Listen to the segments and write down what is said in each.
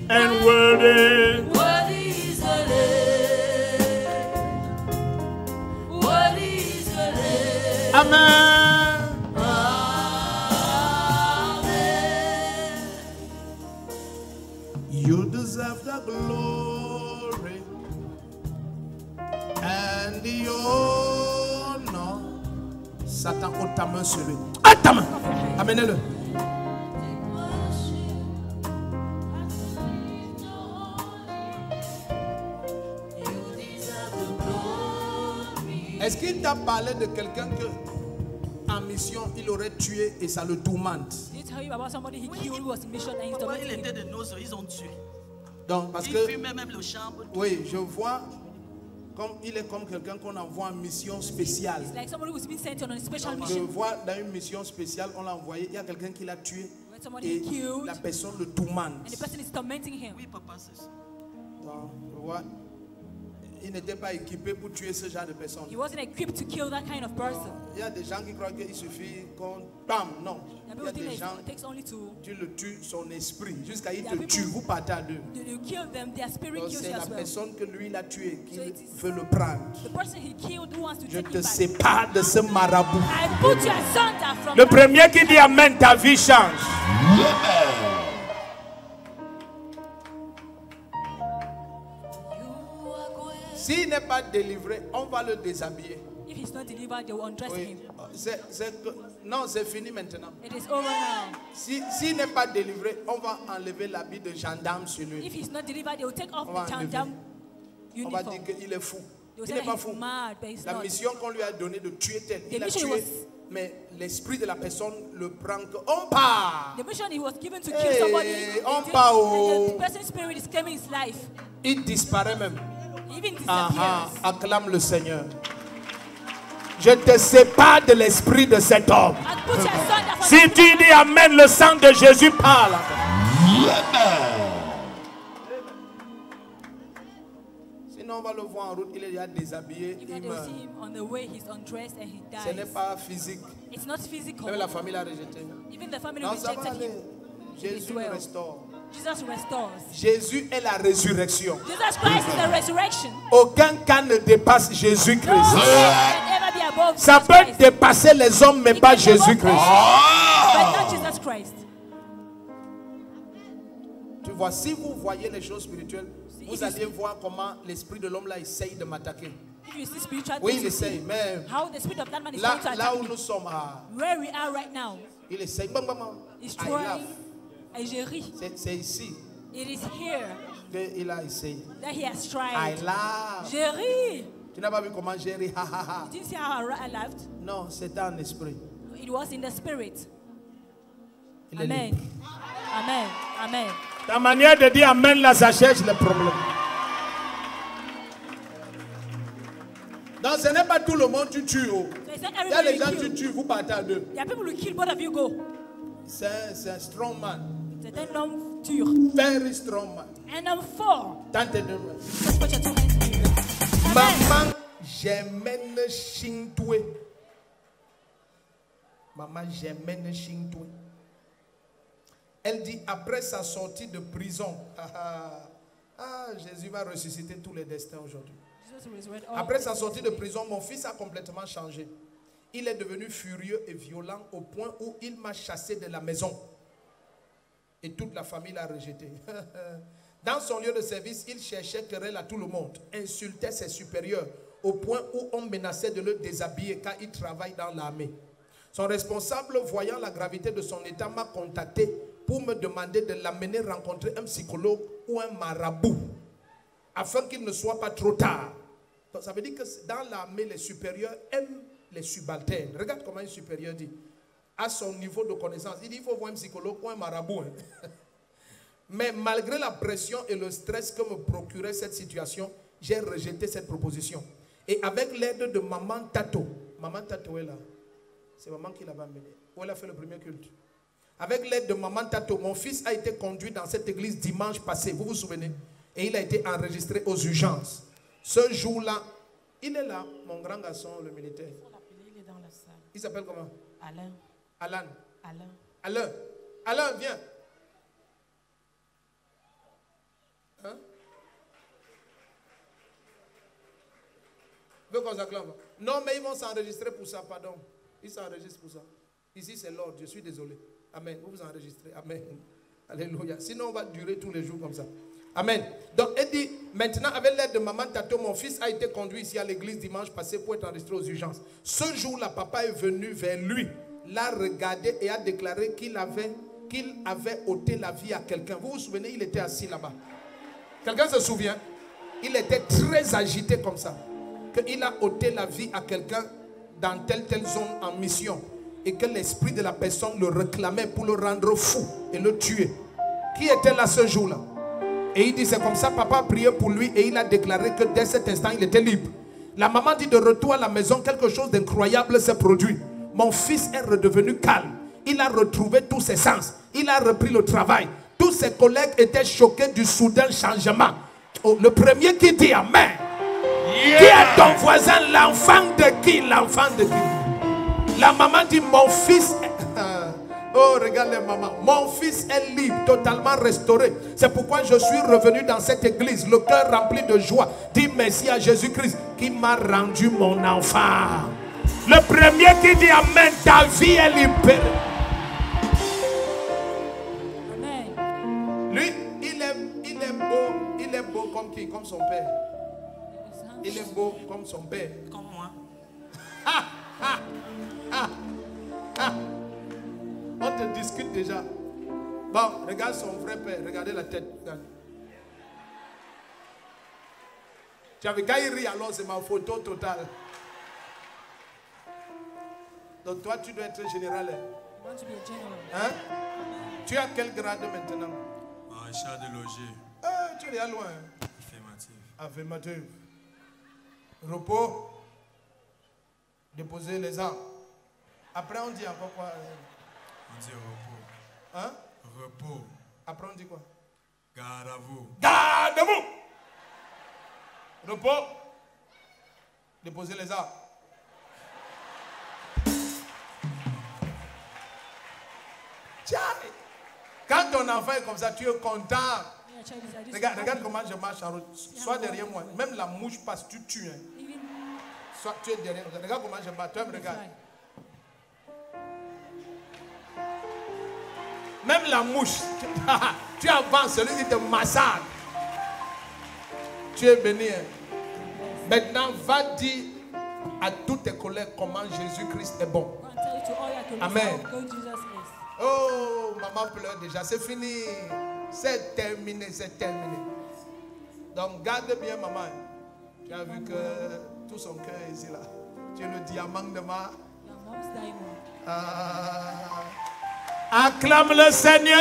and worthy. Worthy is the Lamb. Worthy is the Lamb. Amen. Amen. You deserve the glory and the honor. Satan, ôte ta main sur lui. Ôte ta main. Amenez-le. Est-ce qu'il t'a parlé de quelqu'un que en mission il aurait tué et ça le tourmente? Did he tell you about somebody he killed who was in mission and he's Pourquoi il tormenting était him? de nos ils ont tué. Donc parce Il que fumait même le chambre. oui, je vois comme il est comme quelqu'un qu'on envoie en mission spéciale. It's like somebody who's been sent on a special Je mission. vois dans une mission spéciale, on l'a envoyé, il y a quelqu'un qui l'a tué When somebody et he killed la personne le tourmente. and the person is tormenting him. Oui, papa, c'est ça. Donc, je vois, il n'était pas équipé pour tuer ce genre de personnes. He wasn't equipped to kill that kind of person. Il y a des gens qui croient qu'il suffit qu'on bam, non. There Il are y a people des who gens, think it takes only to tu le tues son esprit jusqu'à il There are te people- tue, vous partez à deux. you kill them, their spirit Donc kills c'est you la as well. personne que lui l'a tué qui So it is- veut le prendre. The person he killed who wants to Je take te him back. sépare de ce marabout. I put you asunder from Le that. premier qui dit Amen, ta vie change. S'il n'est pas délivré, on va le déshabiller. If he's not delivered, they will undress Oui. him. Non, c'est fini maintenant. It is over now. S'il n'est pas délivré, on va enlever l'habit de gendarme sur lui. If he's not delivered, they will take off On va the enlever. gendarme On va dire uniform. qu'il est fou. They will Il say n'est pas that fou. he's mad, but he's La not. mission qu'on lui a donnée de tuer tel, The il a mission tué, was- mais l'esprit de la personne le prend que on part. The mission he was given to Hey, kill somebody, on the- part, the oh. person's spirit is claiming his life. Il disparaît même. He even Ah, disappears. ah, acclame le Seigneur. Je te sépare de l'esprit de cet homme. And put you asunder from Si tu dis Amen, le sang de Jésus parle. Sinon, on va le voir en route, il est déjà déshabillé, If il not, they will meurt. see him on the way, he's undressed and he Ce n'est dies. pas physique. It's not physical. Même la famille l'a rejeté. Even the family Non, ça va rejected aller. him. Jésus well. le restaure. Jesus restores. Jésus est la résurrection. Jesus Christ is the resurrection. Aucun cas ne dépasse No Jésus-Christ. man can ever be above Ça Jesus peut Christ. dépasser les hommes, mais It pas can be above Jésus-Christ. men, but not Jesus Christ. Tu vois, si vous voyez les choses spirituelles, if vous you allez voir comment l'esprit de l'homme là essaye de m'attaquer. If you see spiritual Oui, things, il you see essaye, mais how the spirit of that man is là, trying to là attack où me. nous sommes, ah, Where we are right now, il essaye. Bam, bam, bam. is Ah, il lave. trying. And je ris. C'est ici It is here qu'il a essayé. that he has I tried. love. Je ris. Tu n'as pas vu comment j'ai ri? Ha, ha, ha. Did you see how I laughed? Non, c'était en esprit. It was in the spirit. Il est Amen. libre. Amen. Amen. Ta manière de dire Amen là, ça cherche le problème. Donc ce n'est pas tout le monde que tu tues. Oh. So it's not Il y a des everybody gens you que tu kill. tues, vous partez à deux. There are people who kill, both of you go. C'est un strong man. C'est un homme dur. Very strong man. Un homme fort. Tente de mains. Just put your two hands together. Amen. Maman, j'aime chintoué. Maman, j'aime chintoué. Elle dit après sa sortie de prison. Jésus va ressusciter tous les destins aujourd'hui. Jesus resurrected all Après sa people. sortie de prison, mon fils a complètement changé. Il est devenu furieux et violent au point où il m'a chassé de la maison. Et toute la famille l'a rejeté. Dans son lieu de service, il cherchait querelle à tout le monde, insultait ses supérieurs, au point où on menaçait de le déshabiller car il travaille dans l'armée. Son responsable, voyant la gravité de son état, m'a contacté pour me demander de l'amener rencontrer un psychologue ou un marabout, afin qu'il ne soit pas trop tard. Donc, ça veut dire que dans l'armée, les supérieurs aiment les subalternes. Regarde comment un supérieur dit. À son niveau de connaissance, il dit il faut voir un psychologue ou un marabout. Hein. Mais malgré la pression et le stress que me procurait cette situation, j'ai rejeté cette proposition. Et avec l'aide de maman Tato est là. C'est maman qui l'a amené. Où elle a fait le premier culte. Avec l'aide de maman Tato, mon fils a été conduit dans cette église dimanche passé. Vous vous souvenez? Et il a été enregistré aux urgences. Ce jour-là, il est là, mon grand garçon, le militaire. Il est dans la salle. Il s'appelle comment? Alain. Alan. Alain. Alain. Alain, viens. Hein? Veux qu'on s'acclame? Non, mais ils vont s'enregistrer pour ça, pardon. Ils s'enregistrent pour ça. Ici, c'est l'ordre, je suis désolé. Amen. Vous vous enregistrez. Amen. Alléluia. Sinon, on va durer tous les jours comme ça. Amen. Donc, elle dit, maintenant, avec l'aide de maman Tato, mon fils a été conduit ici à l'église dimanche passé pour être enregistré aux urgences. Ce jour-là, papa est venu vers lui, l'a regardé et a déclaré qu'il avait ôté la vie à quelqu'un. Vous vous souvenez, il était assis là-bas. Quelqu'un se souvient? Il était très agité comme ça. Qu'il a ôté la vie à quelqu'un dans telle zone en mission. Et que l'esprit de la personne le réclamait pour le rendre fou et le tuer. Qui était là ce jour-là? Et il dit, c'est comme ça, papa a prié pour lui et il a déclaré que dès cet instant, il était libre. La maman dit, de retour à la maison, quelque chose d'incroyable s'est produit. Mon fils est redevenu calme. Il a retrouvé tous ses sens. Il a repris le travail. Tous ses collègues étaient choqués du soudain changement. Oh, le premier qui dit Amen. Yeah. Qui est ton voisin? L'enfant de qui? L'enfant de qui? La maman dit, mon fils... Oh, regarde les mamans. Mon fils est libre, totalement restauré. C'est pourquoi je suis revenu dans cette église, le cœur rempli de joie. Dis merci à Jésus-Christ qui m'a rendu mon enfant. Le premier qui dit Amen, ta vie est libérée. Amen. Lui, il est beau comme qui? Comme son père. Il est beau comme son père. Comme moi. On te discute déjà. Bon, regarde son vrai père. Regardez la tête. Regarde. Tu avais quand il rit, alors c'est ma photo totale. Donc toi, tu dois être général. Hein? Tu as quel grade maintenant? Maréchal de logis. Tu es là loin. Affirmatif. Affirmatif. Repos. Déposer les armes. Après, on dit encore quoi? On dit repos. Hein? Repos. Après, on dit quoi? Garde à vous. Garde à vous. Repos. Déposer les armes. Tiens. Quand ton enfant est comme ça, tu es content. Regarde comment je marche en route. Sois derrière moi. Même la mouche passe, tu tues. Hein. Soit tu es derrière. Regarde comment je marche. Toi, regarde. Même la mouche, tu avances, celui qui te massage. Tu es béni. Maintenant, va dire à tous tes collègues comment Jésus-Christ est bon. Amen. Oh, maman pleure déjà. C'est fini. C'est terminé, c'est terminé. Donc, garde bien, maman. Tu as vu que tout son cœur est ici, là. Tu es le diamant de ma... Acclame le Seigneur.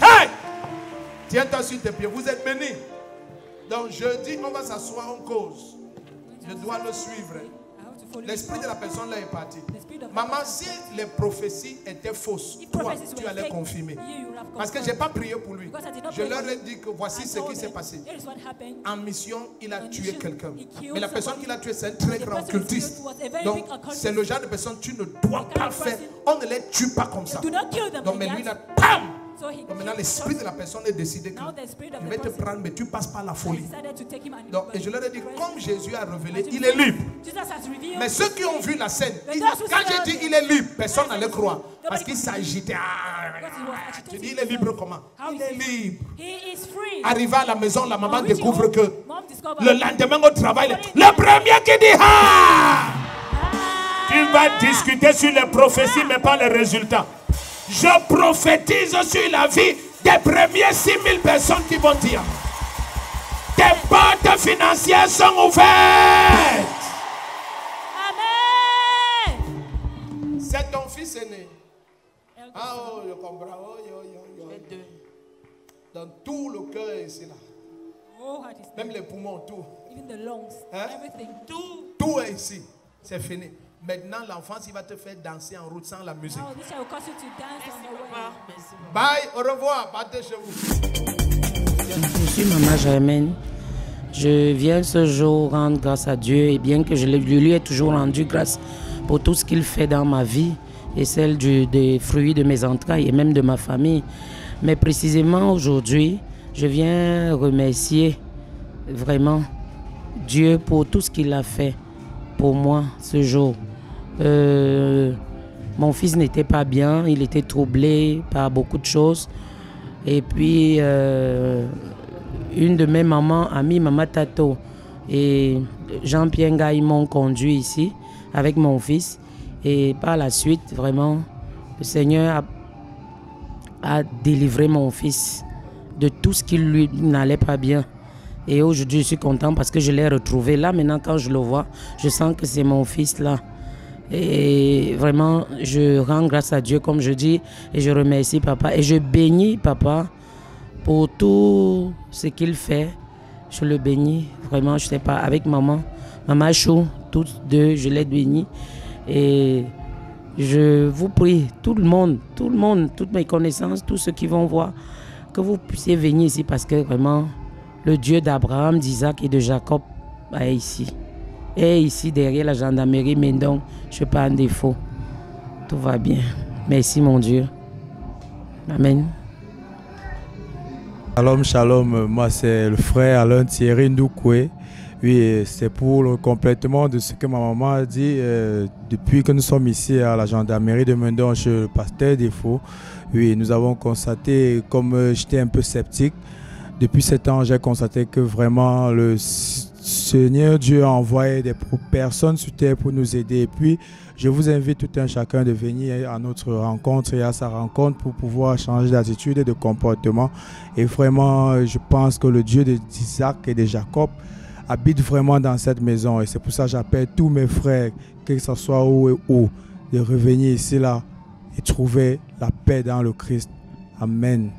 Hey! Tiens-toi sur tes pieds. Vous êtes bénis. Donc jeudi, on va s'asseoir en cause. Je dois le suivre. L'esprit de la personne là est parti. Maman, si les prophéties étaient fausses, toi, tu allais confirmer. Parce que je n'ai pas prié pour lui. Je leur ai dit que voici ce qui s'est passé. En mission, il a tué quelqu'un. Mais la personne qu'il a tué, c'est un très grand cultiste. Donc, c'est le genre de personne que tu ne dois pas faire. On ne les tue pas comme ça. Donc, mais lui, il a PAM! Donc maintenant l'esprit de la personne est décidé que je vais te prendre mais tu passes par la folie. Donc, et je leur ai dit comme Jésus a révélé, il est libre. Mais ceux qui ont vu la scène, quand j'ai dit il est libre, personne n'allait croire. Parce qu'il s'agitait. Tu dis il est libre comment? Il est libre. Arrivé à la maison, la maman découvre que le lendemain au travail, le premier qui dit tu vas discuter sur les prophéties mais pas les résultats. Je prophétise sur la vie des premiers 6000 personnes qui vont dire tes portes financières sont ouvertes. Amen. C'est ton fils aîné. Ah oh, je comprends. Oh. Dans tout le cœur est ici là. Même les poumons, tout. Hein? Tout est ici. C'est fini. Maintenant, l'enfant, il va te faire danser en route sans la musique. Bye, au revoir, partez chez vous. Je suis Maman Germaine. Je viens ce jour rendre grâce à Dieu et bien que je lui ai toujours rendu grâce pour tout ce qu'il fait dans ma vie et celle des fruits de mes entrailles et même de ma famille. Mais précisément aujourd'hui, je viens remercier vraiment Dieu pour tout ce qu'il a fait pour moi ce jour. Mon fils n'était pas bien, il était troublé par beaucoup de choses. Et puis, une de mes mamans, amie Maman Tato, et Jean-Pierre Ngaï m'ont conduit ici avec mon fils. Et par la suite, vraiment, le Seigneur a délivré mon fils de tout ce qui lui n'allait pas bien. Et aujourd'hui, je suis content parce que je l'ai retrouvé. Là, maintenant, quand je le vois, je sens que c'est mon fils là. Et vraiment, je rends grâce à Dieu, comme je dis, et je remercie papa. Et je bénis papa pour tout ce qu'il fait. Je le bénis, vraiment, je ne sais pas, avec maman Chou, toutes deux, je les bénis. Et je vous prie, tout le monde, toutes mes connaissances, tous ceux qui vont voir, que vous puissiez venir ici parce que vraiment, le Dieu d'Abraham, d'Isaac et de Jacob est ici. Et ici, derrière la gendarmerie, mais donc, je ne suis pas en défaut. Tout va bien. Merci, mon Dieu. Amen. Shalom, shalom. Moi, c'est le frère Alain Thierry Ndoukoué. Oui, c'est pour le complètement de ce que ma maman a dit. Depuis que nous sommes ici à la gendarmerie de Mendon, chez le pasteur Défaut, oui, nous avons constaté, comme j'étais un peu sceptique, depuis 7 ans, j'ai constaté que vraiment le Seigneur Dieu a envoyé des personnes sur terre pour nous aider. Et puis, je vous invite tout un chacun de venir à notre rencontre et à sa rencontre pour pouvoir changer d'attitude et de comportement. Et vraiment, je pense que le Dieu d'Isaac et de Jacob habite vraiment dans cette maison. Et c'est pour ça que j'appelle tous mes frères, que ce soit où et où, de revenir ici là et trouver la paix dans le Christ. Amen.